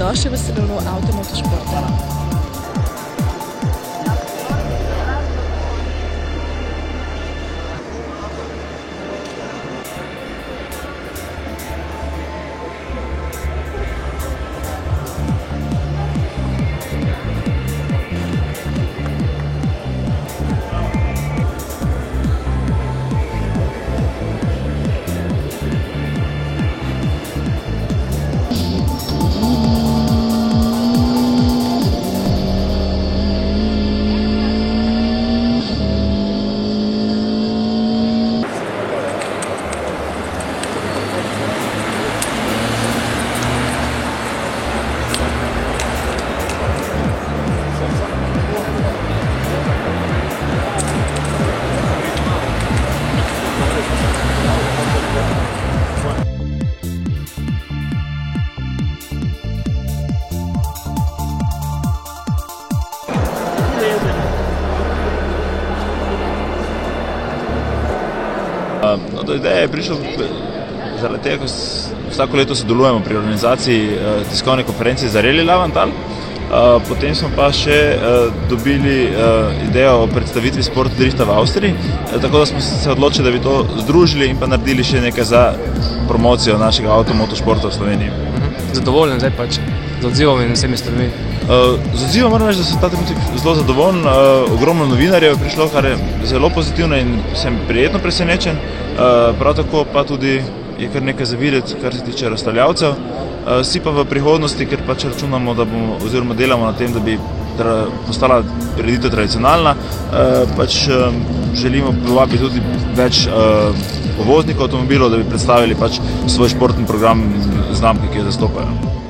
dobrodošli v salonu Avtomotošporta. Do ideje je prišlo zaradi tega, ko vsako leto sodelujemo pri organizaciji tiskovne konference za Rally Lavantal. Potem smo pa še dobili idejo o predstavitvi Sport Drifta v Avstriji, tako da smo se odločili, da bi to združili in pa naredili še nekaj za promocijo našega avtomotošporta v Sloveniji. Zadovoljen zdaj pač z odzivom in vsemi stvarmi? Z odzivom moram reči, da sem ta trenutek zelo zadovoljen. Ogromno novinarjev je prišlo, kar je zelo pozitivno in sem prijetno presenečen. Prav tako pa tudi je kar nekaj za videti, kar se tiče razstavljavcev. Vsi pa v prihodnosti, ker pač računamo, da bomo oziroma delamo na tem, da bi postala prireditev tradicionalna, pač želimo povabiti tudi več uvoznikov avtomobilov, da bi predstavili pač svoj športni program znamke, ki jo zastopajo.